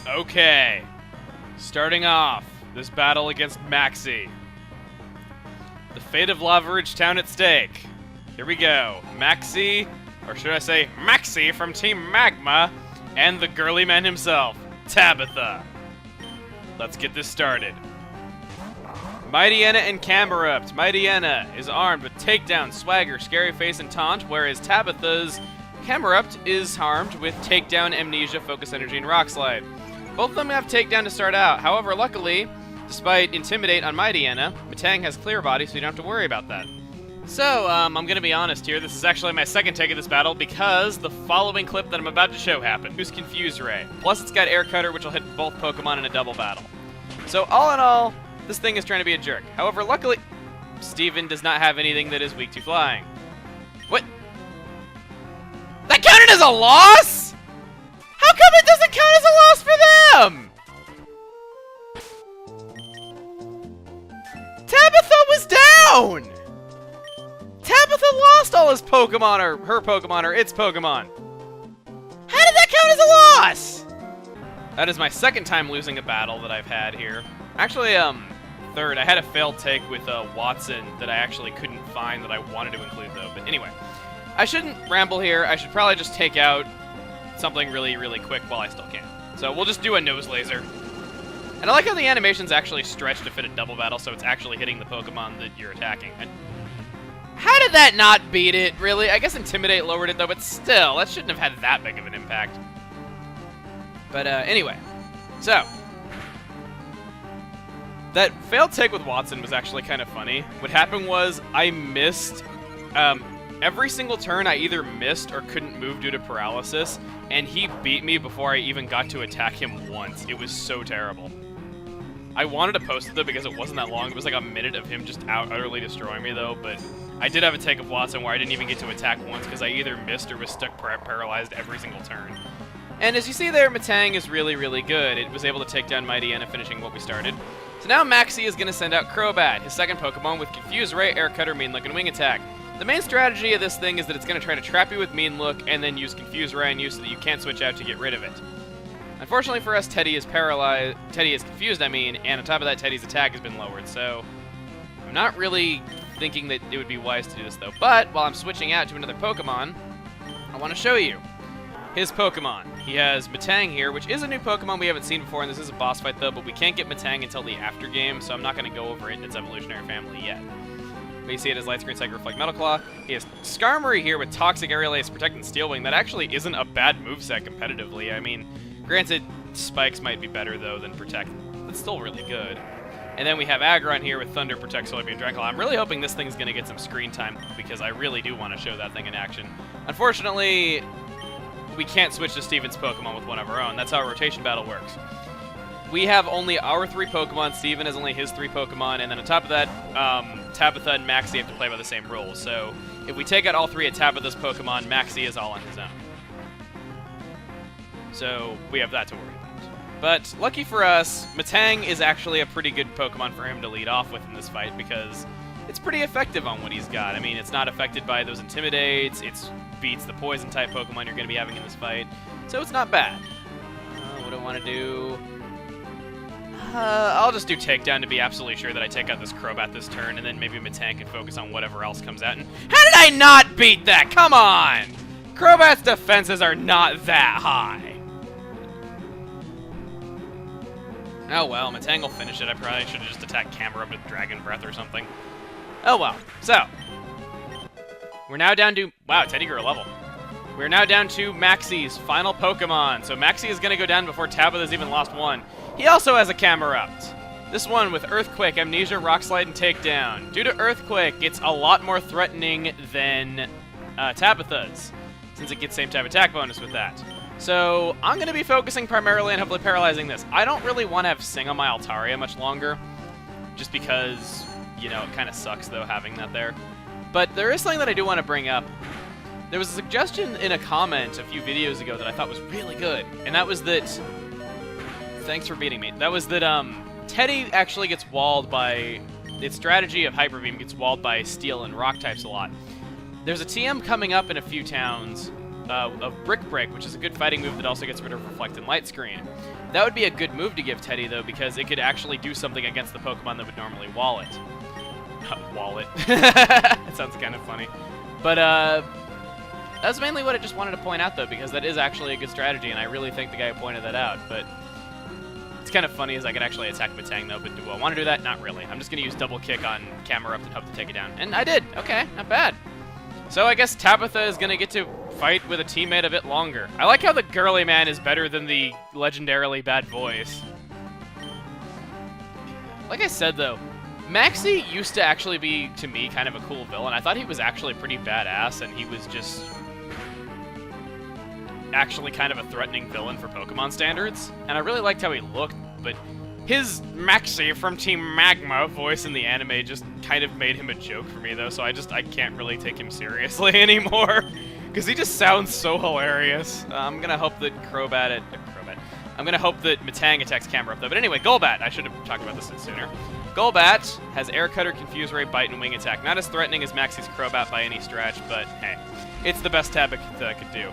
Okay. Starting off, this battle against Maxie. The fate of Lava Ridge Town at stake. Here we go. Maxie, or should I say Maxie from Team Magma, and the girly man himself, Tabitha. Let's get this started. Mightyena and Camerupt. Mightyena is armed with Takedown, Swagger, Scary Face, and Taunt, whereas Tabitha's Camerupt is armed with Takedown, Amnesia, Focus Energy, and Rock Slide. Both of them have Takedown to start out. However, luckily, despite Intimidate on Mightyena, Metang has Clear Body, so you don't have to worry about that. So, I'm gonna be honest here, this is actually my second take of this battle because the following clip that I'm about to show happened. Use Confuse Ray. Plus it's got Air Cutter, which will hit both Pokemon in a double battle. So all in all, this thing is trying to be a jerk. However, luckily, Steven does not have anything that is weak to flying. What? That counted as a loss? How come it doesn't count as a loss for them? Tabitha was down! Tabitha lost all his Pokemon, or her Pokemon, or its Pokemon. How did that count as a loss? That is my second time losing a battle that I've had here. Actually, third. I had a failed take with Watson that I actually couldn't find that I wanted to include, though. But anyway, I shouldn't ramble here. I should probably just take out something really, really quick while I still can. So we'll just do a nose laser. And I like how the animation's actually stretched to fit a double battle, so it's actually hitting the Pokemon that you're attacking. How did that not beat it, really? I guess Intimidate lowered it, though, but still, that shouldn't have had that big of an impact. But anyway, so that failed take with Watson was actually kind of funny. What happened was I missed every single turn. I either missed or couldn't move due to paralysis, and he beat me before I even got to attack him once. It was so terrible. I wanted to post it though because it wasn't that long. It was like a minute of him just utterly destroying me though, but I did have a take of Watson where I didn't even get to attack once because I either missed or was stuck paralyzed every single turn. And as you see there, Metang is really, really good. It was able to take down Mightyena, finishing what we started. So now Maxie is going to send out Crobat, his second Pokemon, with Confuse Ray, Air Cutter, Mean Look, and Wing Attack. The main strategy of this thing is that it's going to try to trap you with Mean Look and then use Confuse Ray on you so that you can't switch out to get rid of it. Unfortunately for us, Teddy is paralyzed. Teddy is confused, and on top of that, Teddy's attack has been lowered, so I'm not really thinking that it would be wise to do this, though. But while I'm switching out to another Pokemon, I want to show you his Pokemon. He has Metang here, which is a new Pokemon we haven't seen before, and this is a boss fight, though, but we can't get Metang until the after game, so I'm not going to go over it in its evolutionary family yet. But you see it as Light Screen Psychic Reflect Metal Claw. He has Skarmory here with Toxic Aerial Ace, Protect, and Steel Wing. That actually isn't a bad moveset competitively. I mean, granted, Spikes might be better, though, than Protect. It's still really good. And then we have Aggron here with Thunder, Protect, Solar Beam, Dragon Claw. I'm really hoping this thing's going to get some screen time because I really do want to show that thing in action. Unfortunately, we can't switch to Steven's Pokemon with one of our own. That's how a rotation battle works. We have only our 3 Pokemon, Steven has only his 3 Pokemon, and then on top of that, Tabitha and Maxie have to play by the same rules. So if we take out all 3 of Tabitha's Pokemon, Maxie is all on his own. So we have that to worry about. But lucky for us, Metang is actually a pretty good Pokemon for him to lead off with in this fight because it's pretty effective on what he's got. I mean, it's not affected by those Intimidates, it beats the Poison-type Pokemon you're going to be having in this fight, so it's not bad. What do I want to do? I'll just do Takedown to be absolutely sure that I take out this Crobat this turn, and then maybe Metang can focus on whatever else comes out. And how did I not beat that? Come on! Crobat's defenses are not that high. Oh well, Metang will finish it. I probably should have just attacked Camerupt with Dragon Breath or something. Oh well. So, we're now down to... Wow, Teddy grew a level. We're now down to Maxie's final Pokemon. So Maxie is going to go down before Tabitha's even lost one. He also has a Camerupt. This one with Earthquake, Amnesia, Rock Slide, and Takedown. Due to Earthquake, it's a lot more threatening than Tabitha's, since it gets same type attack bonus with that. So I'm going to be focusing primarily on hopefully paralyzing this. I don't really want to have Sing on my Altaria much longer, just because, you know, it kind of sucks, though, having that there. But there is something that I do want to bring up. There was a suggestion in a comment a few videos ago that I thought was really good, and that was that... Thanks for beating me. That was that Teddy actually gets walled by... Its strategy of Hyper Beam gets walled by Steel and Rock types a lot. There's a TM coming up in a few towns Brick Break, which is a good fighting move that also gets rid of Reflect and Light Screen. That would be a good move to give Teddy, though, because it could actually do something against the Pokemon that would normally wall it. Wall it. That sounds kind of funny. But, that's mainly what I just wanted to point out, though, because that is actually a good strategy, and I really think the guy who pointed that out. But it's kind of funny as I could actually attack Metang, though, but do I want to do that? Not really. I'm just going to use Double Kick on Camera Up and hope to take it down. And I did! Okay, not bad. So I guess Tabitha is going to get to fight with a teammate a bit longer. I like how the girly man is better than the legendarily bad voice. Like I said, though, Maxie used to actually be, to me, kind of a cool villain. I thought he was actually pretty badass, and he was just actually kind of a threatening villain for Pokemon standards. And I really liked how he looked, but his Maxie from Team Magma voice in the anime just kind of made him a joke for me, though, so I can't really take him seriously anymore. Because he just sounds so hilarious. I'm gonna hope that I'm gonna hope that Metang attacks Camera Up, though. But anyway, Golbat. I should have talked about this sooner. Golbat has Air Cutter, Confuse Ray, Bite, and Wing Attack. Not as threatening as Maxie's Crobat by any stretch, but hey, it's the best Tabitha could do.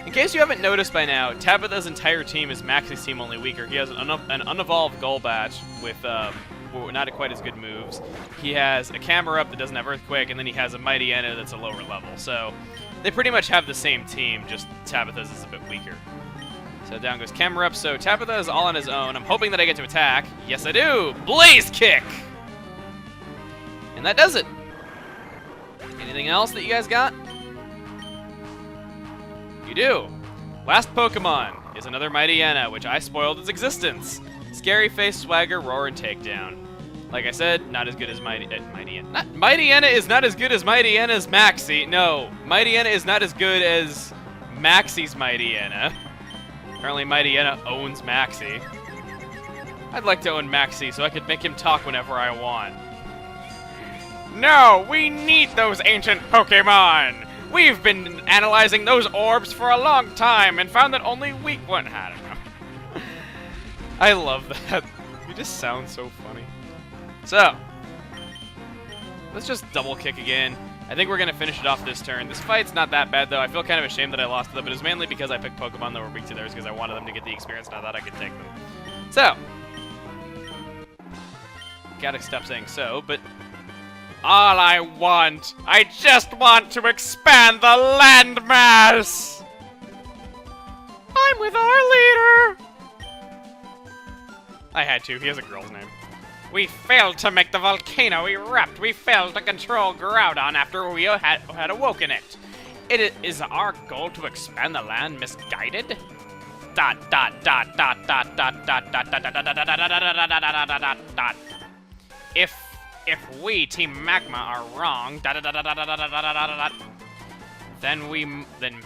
In case you haven't noticed by now, Tabitha's entire team is Maxie's team, only weaker. He has an unevolved Golbat with not quite as good moves. He has a Camera Up that doesn't have Earthquake, and then he has a Mighty Enna that's a lower level. So they pretty much have the same team, just Tabitha's is a bit weaker. So down goes Camera Up, so Tabitha is all on his own. I'm hoping that I get to attack. Yes, I do! Blaze Kick! And that does it. Anything else that you guys got? You do. Last Pokemon is another Mighty Enna, which I spoiled its existence. Scary Face, Swagger, Roar, and Takedown. Like I said, not as good as Mighty Enna. Mighty Enna is not as good as Mighty Enna's Maxie. No, Mighty Enna is not as good as Maxie's Mighty Enna. Apparently Mighty Enna owns Maxie. I'd like to own Maxie so I could make him talk whenever I want. No, we need those ancient Pokemon! We've been analyzing those orbs for a long time and found that only weak one had them. I love that. You just sound so funny. So, let's just double kick again. I think we're going to finish it off this turn. This fight's not that bad, though. I feel kind of ashamed that I lost to them, but it's mainly because I picked Pokemon that were weak to theirs because I wanted them to get the experience and I thought I could take them. So, gotta stop saying so, but all I just want to expand the landmass! I'm with our leader! I had to, he has a girl's name. We failed to make the volcano erupt. We failed to control Groudon after we had awoken it. It is our goal to expand the land misguided? Dot dot dot dot dot dot dot dot dot dot dot dot dot dot dot dot. If we, Team Magma, are wrong, then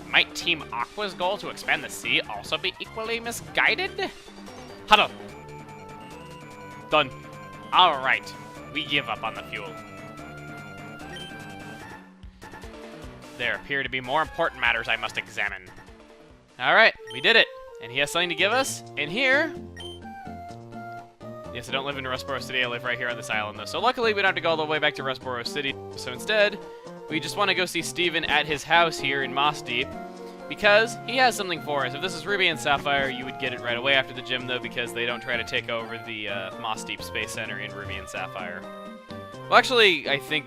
might Team Aqua's goal to expand the sea also be equally misguided? Huddle. Done. Alright, we give up on the fuel. There appear to be more important matters I must examine. Alright, we did it. And he has something to give us. And here... Yes, I don't live in Rustboro City, I live right here on this island, though. So luckily, we don't have to go all the way back to Rustboro City. So instead, we just want to go see Steven at his house here in Moss Deep, because he has something for us. If this is Ruby and Sapphire, you would get it right away after the gym, though, because they don't try to take over the Moss Deep Space Center in Ruby and Sapphire. Well, actually, I think...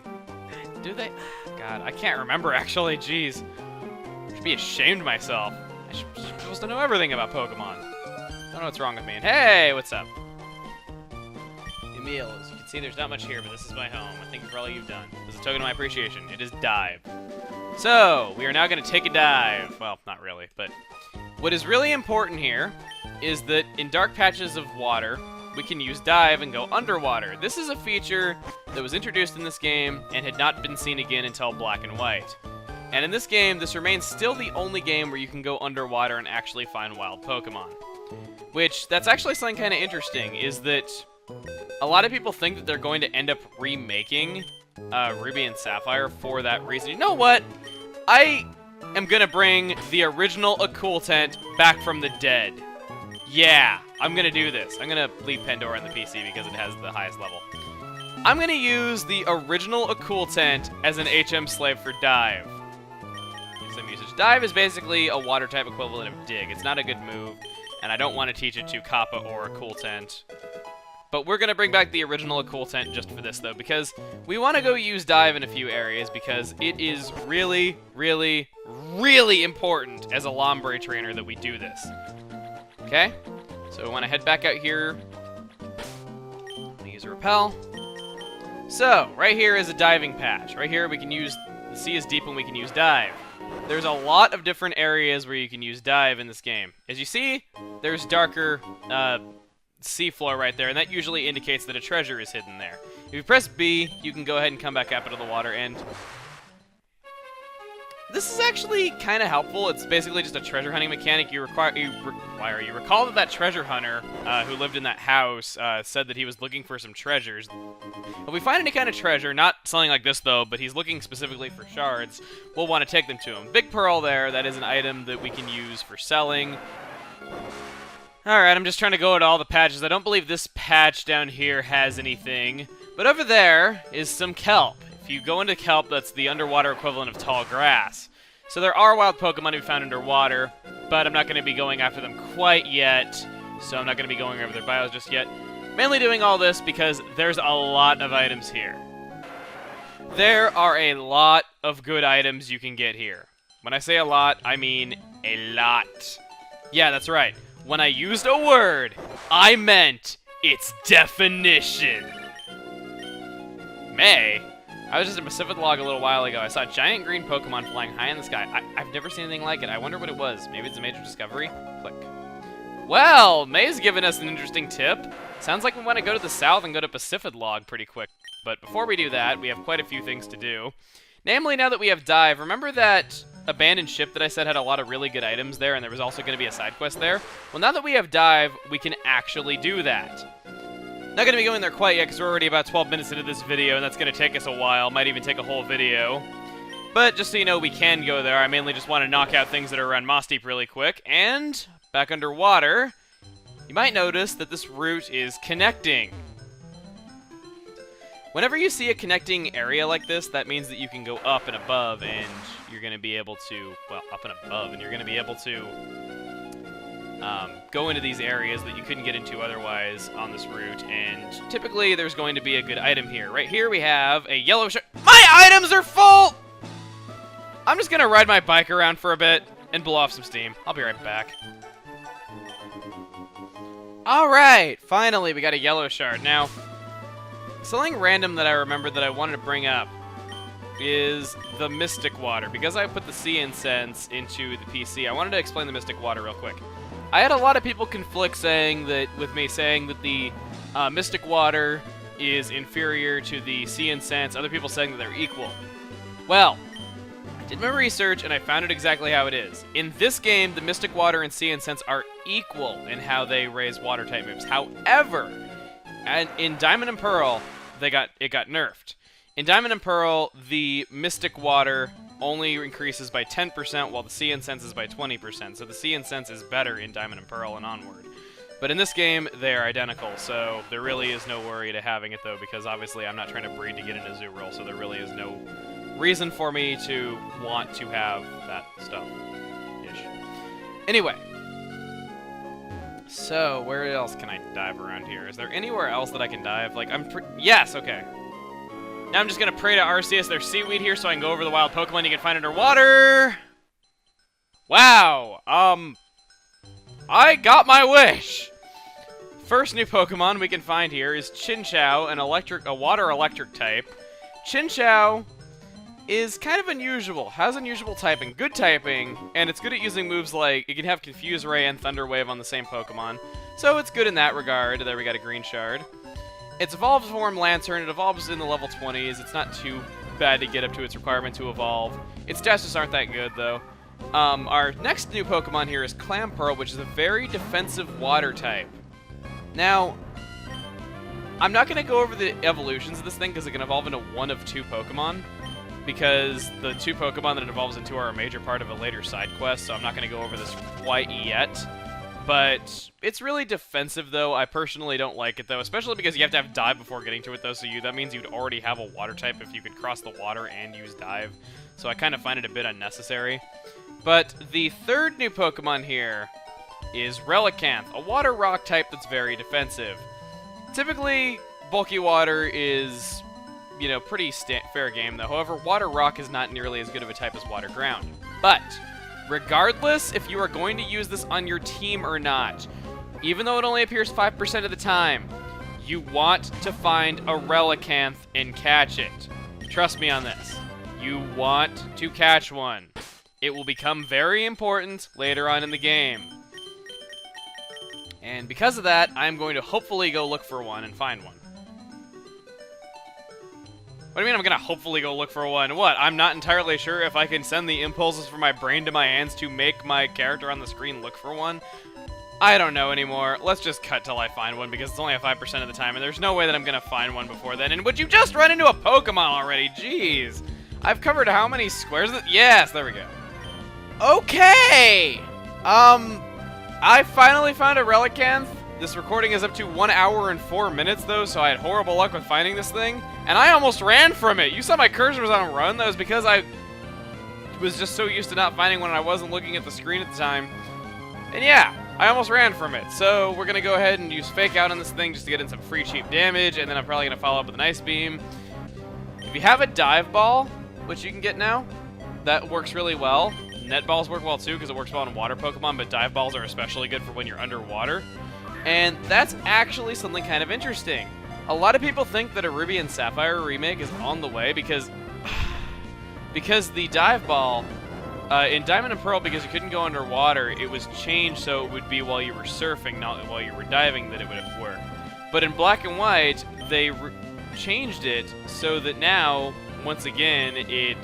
Do they? God, I can't remember, actually. Jeez. I should be ashamed of myself. I'm supposed to know everything about Pokemon. I don't know what's wrong with me. And hey, what's up? Emil, as you can see, there's not much here, but this is my home. I thank you for all you've done. As a token of my appreciation, it is dive. So, we are now going to take a dive. Well, not really, but what is really important here is that in dark patches of water, we can use dive and go underwater. This is a feature that was introduced in this game and had not been seen again until Black and White. And in this game, this remains still the only game where you can go underwater and actually find wild Pokemon. Which, that's actually something kind of interesting, is that a lot of people think that they're going to end up remaking Ruby and Sapphire for that reason. You know what? I am going to bring the original Tent back from the dead. Yeah, I'm going to do this. I'm going to leave Pandora in the PC because it has the highest level. I'm going to use the original Tent as an HM slave for dive. some usage. Dive is basically a water type equivalent of dig. It's not a good move, and I don't want to teach it to Kappa or Cool Tent. But we're going to bring back the original Cool Tent just for this, though, because we want to go use Dive in a few areas, because it is really, really, really important as a Lombre trainer that we do this. Okay? So we want to head back out here. Use a Repel. So, right here is a diving patch. Right here we can use, the sea is deep and we can use Dive. There's a lot of different areas where you can use Dive in this game. As you see, there's darker seafloor right there, and that usually indicates that a treasure is hidden there. If you press B, you can go ahead and come back up into the water, and this is actually kind of helpful. It's basically just a treasure hunting mechanic. You recall that treasure hunter who lived in that house said that he was looking for some treasures. If we find any kind of treasure, not something like this though, but he's looking specifically for shards, we'll want to take them to him. Big Pearl there, that is an item that we can use for selling. Alright, I'm just trying to go at all the patches. I don't believe this patch down here has anything. But over there is some kelp. If you go into kelp, that's the underwater equivalent of tall grass. So there are wild Pokemon to be found underwater, but I'm not going to be going after them quite yet. So I'm not going to be going over their bios just yet. Mainly doing all this because there's a lot of items here. There are a lot of good items you can get here. When I say a lot, I mean a lot. Yeah, that's right. When I used a word, I meant its definition. May? I was just in Pacific Log a little while ago. I saw a giant green Pokemon flying high in the sky. I've never seen anything like it. I wonder what it was. Maybe it's a major discovery? Click. Well, May's given us an interesting tip. Sounds like we want to go to the south and go to Pacific Log pretty quick. But before we do that, we have quite a few things to do. Namely, now that we have Dive, remember that abandoned ship that I said had a lot of really good items there, and there was also going to be a side quest there? Well, now that we have Dive, we can actually do that. Not going to be going there quite yet because we're already about 12 minutes into this video, and that's going to take us a while. Might even take a whole video. But just so you know, we can go there. I mainly just want to knock out things that are around Moss Deep really quick. And back underwater, you might notice that this route is connecting. Whenever you see a connecting area like this, that means that you can go up and above, and you're going to be able to, well, up and above, and you're going to be able to go into these areas that you couldn't get into otherwise on this route, and typically there's going to be a good item here. Right here we have a yellow shirt. My items are full! I'm just going to ride my bike around for a bit and blow off some steam. I'll be right back. Alright, finally we got a yellow shard. Now, something random that I remember that I wanted to bring up is the Mystic Water. Because I put the Sea Incense into the PC, I wanted to explain the Mystic Water real quick. I had a lot of people conflict with me saying that the Mystic Water is inferior to the Sea Incense, other people saying that they're equal. Well, I did my research and I found it exactly how it is. In this game, the Mystic Water and Sea Incense are equal in how they raise water type moves. However, in Diamond and Pearl, it got nerfed. In Diamond and Pearl, the Mystic Water only increases by 10%, while the Sea Incense is by 20%. So the Sea Incense is better in Diamond and Pearl and onward. But in this game, they are identical, so there really is no worry to having it, though, because obviously I'm not trying to breed to get into Azurill, so there really is no reason for me to want to have that stuff-ish. Anyway. So, where else can I dive around here? Is there anywhere else that I can dive? Like, yes, okay. Now I'm just gonna pray to Arceus there's seaweed here so I can go over the wild Pokemon you can find underwater. Wow, I got my wish! First new Pokemon we can find here is Chinchou, a water electric type. Chinchou is kind of unusual, has unusual typing, good typing, and it's good at using moves like, it can have Confuse Ray and Thunder Wave on the same Pokemon, so it's good in that regard. There we got a green shard. Its evolved form, Lantern, it evolves in the level 20s, it's not too bad to get up to its requirement to evolve. Its stats just aren't that good, though. Our next new Pokemon here is Clamperl, which is a very defensive water type. Now, I'm not going to go over the evolutions of this thing because it can evolve into one of two Pokemon, because the two Pokemon that it evolves into are a major part of a later side quest, so I'm not going to go over this quite yet. But it's really defensive, though. I personally don't like it, though, especially because you have to have Dive before getting to it, though, so that means you'd already have a water type if you could cross the water and use Dive. So I kind of find it a bit unnecessary. But the third new Pokemon here is Relicanth, a water rock type that's very defensive. Typically, bulky water is, you know, pretty fair game, though. However, water rock is not nearly as good of a type as water ground. But regardless if you are going to use this on your team or not, even though it only appears 5% of the time, you want to find a Relicanth and catch it. Trust me on this. You want to catch one. It will become very important later on in the game. And because of that, I'm going to hopefully go look for one and find one. What do you mean I'm going to hopefully go look for one? What? I'm not entirely sure if I can send the impulses from my brain to my hands to make my character on the screen look for one. I don't know anymore. Let's just cut till I find one because it's only a 5% of the time, and there's no way that I'm going to find one before then. And would you just run into a Pokemon already? Jeez. I've covered how many squares? Yes, there we go. Okay! I finally found a Relicanth. This recording is up to 1 hour and 4 minutes, though, so I had horrible luck with finding this thing. And I almost ran from it. You saw my cursor was on a run. That was because I was just so used to not finding one and I wasn't looking at the screen at the time. And yeah, I almost ran from it. So we're going to go ahead and use Fake Out on this thing just to get in some free cheap damage, and then I'm probably going to follow up with an Ice Beam. If you have a Dive Ball, which you can get now, that works really well. Net Balls work well too because it works well on water Pokemon, but Dive Balls are especially good for when you're underwater. And that's actually something kind of interesting. A lot of people think that a Ruby and Sapphire remake is on the way because the Dive Ball in Diamond and Pearl, because you couldn't go underwater, it was changed so it would be while you were surfing, not while you were diving, that it would work. But in Black and White, they changed it so that now, once again, it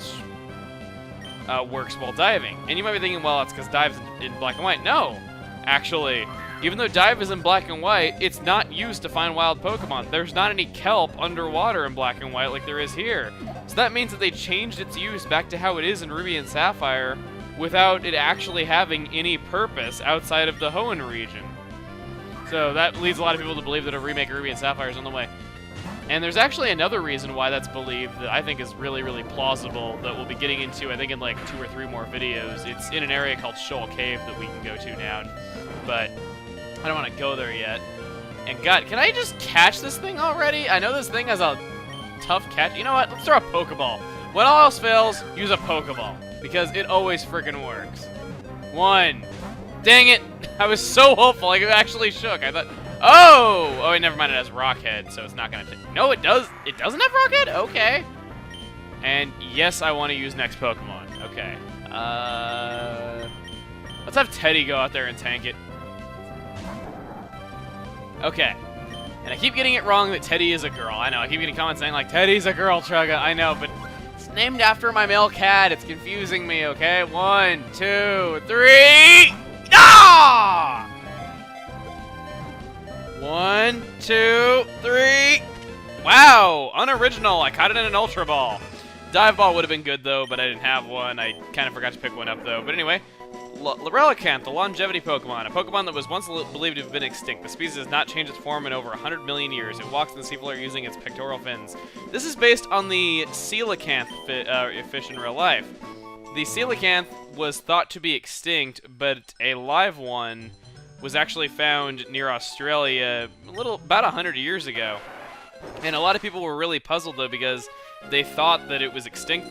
works while diving. And you might be thinking, well, it's because dive's in Black and White. No, actually. Even though dive is in Black and White, it's not used to find wild Pokemon. There's not any kelp underwater in Black and White like there is here. So that means that they changed its use back to how it is in Ruby and Sapphire without it actually having any purpose outside of the Hoenn region. So that leads a lot of people to believe that a remake of Ruby and Sapphire is on the way. And there's actually another reason why that's believed that I think is really, really plausible that we'll be getting into, I think, in like 2 or 3 more videos. It's in an area called Shoal Cave that we can go to now. But I don't want to go there yet. And God, can I just catch this thing already? I know this thing has a tough catch. You know what? Let's throw a Pokeball. When all else fails, use a Pokeball. Because it always freaking works. 1. Dang it! I was so hopeful. Like, it actually shook. I thought... Oh! Oh, wait, never mind. It has Rockhead, so it's not going to... No, it does. It doesn't have Rockhead? Okay. And yes, I want to use next Pokemon. Okay. Let's have Teddy go out there and tank it. Okay. And I keep getting it wrong that Teddy is a girl. I know, I keep getting comments saying, like, Teddy's a girl, Chugga. I know, but it's named after my male cat. It's confusing me, okay? 1, 2, 3... Ah! 1, 2, 3... Wow! Unoriginal. I caught it in an Ultra Ball. Dive Ball would have been good, though, but I didn't have one. I kind of forgot to pick one up, though. But anyway... Relicanth, the longevity Pokemon, a Pokemon that was once believed to have been extinct. The species has not changed its form in over 100 million years. It walks in the seafloor using its pectoral fins. This is based on the coelacanth fish in real life. The coelacanth was thought to be extinct, but a live one was actually found near Australia about 100 years ago. And a lot of people were really puzzled, though, because they thought that it was extinct.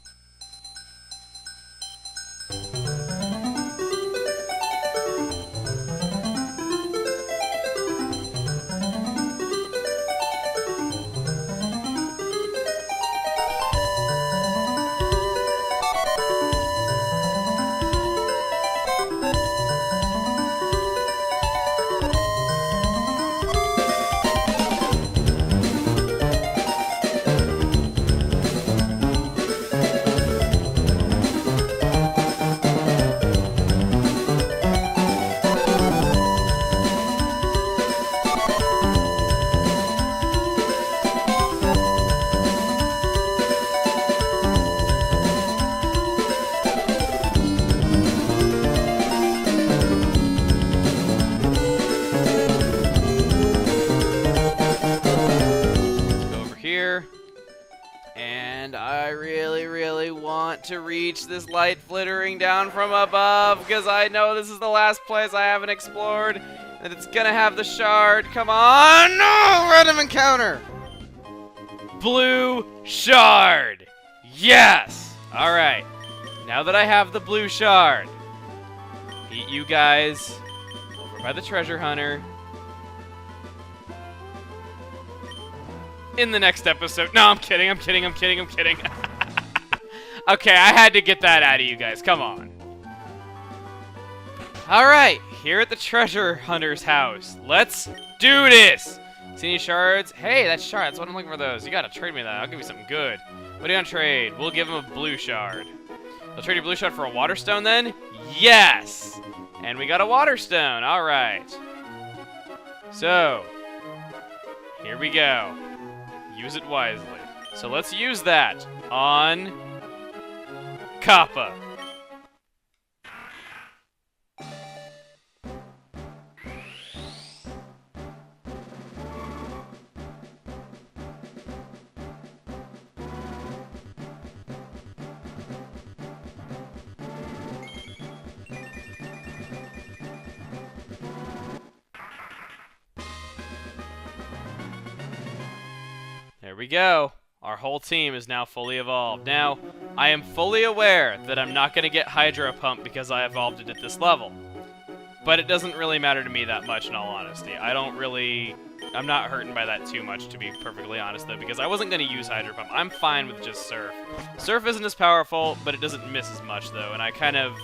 to reach this light flittering down from above, because I know this is the last place I haven't explored, and it's gonna have the shard. Come on! No! Random encounter! Blue shard! Yes! Alright. Now that I have the blue shard, meet you guys over by the treasure hunter in the next episode. No, I'm kidding. Okay, I had to get that out of you guys. Come on. Alright, here at the treasure hunter's house. Let's do this! See any shards? Hey, that's shards. What I'm looking for those. You gotta trade me that. I'll give you something good. What are you gonna trade? We'll give him a blue shard. I'll trade your blue shard for a water stone then? Yes! And we got a water stone. Alright. So, here we go. Use it wisely. So let's use that on Kappa. There we go. Our whole team is now fully evolved. Now, I am fully aware that I'm not going to get Hydro Pump because I evolved it at this level. But it doesn't really matter to me that much, in all honesty. I'm not hurting by that too much, to be perfectly honest, though, because I wasn't going to use Hydro Pump. I'm fine with just Surf. Surf isn't as powerful, but it doesn't miss as much, though, and I kind of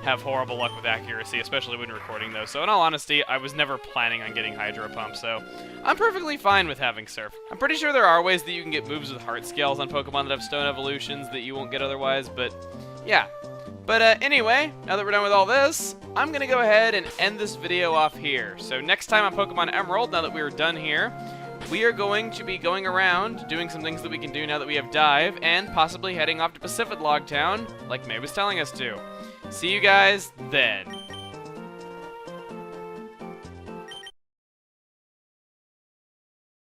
have horrible luck with accuracy, especially when recording those. So in all honesty, I was never planning on getting Hydro Pump, so I'm perfectly fine with having Surf. I'm pretty sure there are ways that you can get moves with heart scales on Pokemon that have stone evolutions that you won't get otherwise, but yeah. But anyway, now that we're done with all this, I'm gonna go ahead and end this video off here. So next time on Pokemon Emerald, now that we are done here, we are going to be going around, doing some things that we can do now that we have Dive, and possibly heading off to Pacific Log Town, like May was telling us to. See you guys then.